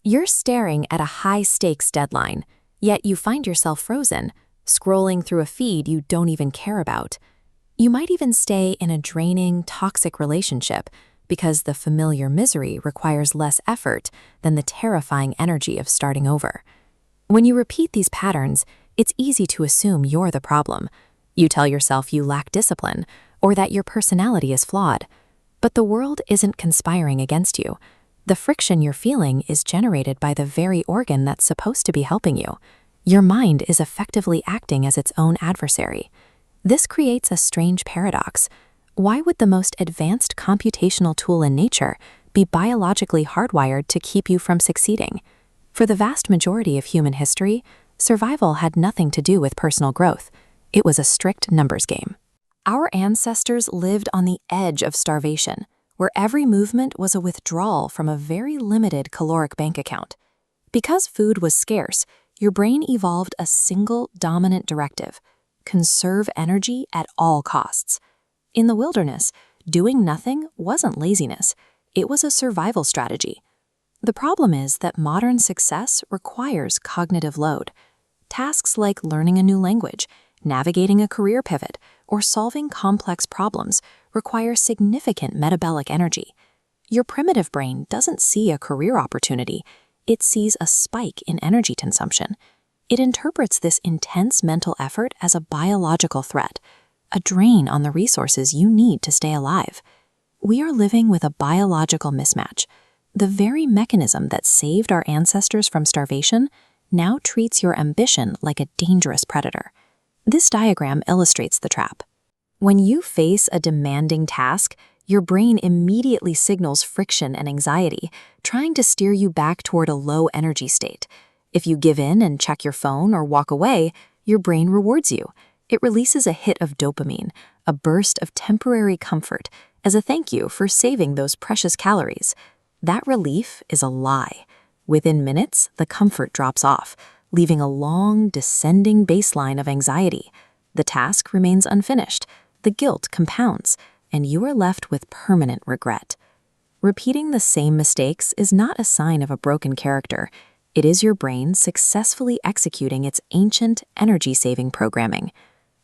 You're staring at a high-stakes deadline, yet you find yourself frozen, scrolling through a feed you don't even care about. You might even stay in a draining, toxic relationship because the familiar misery requires less effort than the terrifying energy of starting over. When you repeat these patterns, it's easy to assume you're the problem. You tell yourself you lack discipline or that your personality is flawed. But the world isn't conspiring against you. The friction you're feeling is generated by the very organ that's supposed to be helping you. Your mind is effectively acting as its own adversary. This creates a strange paradox. Why would the most advanced computational tool in nature be biologically hardwired to keep you from succeeding? For the vast majority of human history, survival had nothing to do with personal growth. It was a strict numbers game. Our ancestors lived on the edge of starvation, where every movement was a withdrawal from a very limited caloric bank account. Because food was scarce, your brain evolved a single dominant directive: conserve energy at all costs. In the wilderness, doing nothing wasn't laziness, it was a survival strategy. The problem is that modern success requires cognitive load. Tasks like learning a new language, navigating a career pivot, or solving complex problems require significant metabolic energy. Your primitive brain doesn't see a career opportunity, it sees a spike in energy consumption. It interprets this intense mental effort as a biological threat, a drain on the resources you need to stay alive. We are living with a biological mismatch. The very mechanism that saved our ancestors from starvation now treats your ambition like a dangerous predator. This diagram illustrates the trap. When you face a demanding task, your brain immediately signals friction and anxiety, trying to steer you back toward a low energy state. If you give in and check your phone or walk away, your brain rewards you. It releases a hit of dopamine, a burst of temporary comfort, as a thank you for saving those precious calories. That relief is a lie. Within minutes, the comfort drops off, leaving a long, descending baseline of anxiety. The task remains unfinished, the guilt compounds, and you are left with permanent regret. Repeating the same mistakes is not a sign of a broken character. It is your brain successfully executing its ancient energy-saving programming.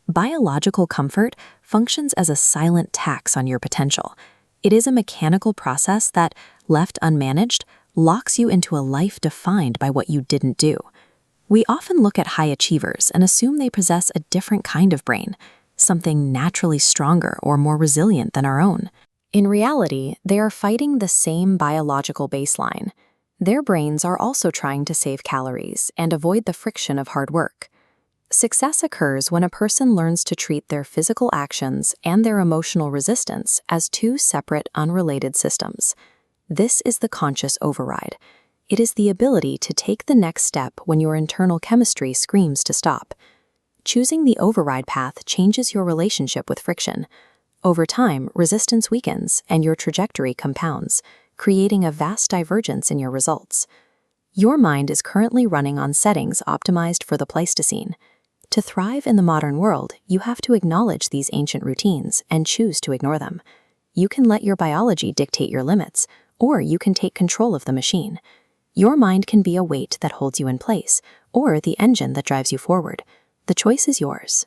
Biological comfort functions as a silent tax on your potential. It is a mechanical process that, left unmanaged, locks you into a life defined by what you didn't do. We often look at high achievers and assume they possess a different kind of brain, something naturally stronger or more resilient than our own. In reality, they are fighting the same biological baseline. Their brains are also trying to save calories and avoid the friction of hard work. Success occurs when a person learns to treat their physical actions and their emotional resistance as two separate, unrelated systems. This is the conscious override. It is the ability to take the next step when your internal chemistry screams to stop. Choosing the override path changes your relationship with friction. Over time, resistance weakens and your trajectory compounds, creating a vast divergence in your results. Your mind is currently running on settings optimized for the Pleistocene. To thrive in the modern world, you have to acknowledge these ancient routines and choose to ignore them. You can let your biology dictate your limits, or you can take control of the machine. Your mind can be a weight that holds you in place, or the engine that drives you forward. The choice is yours.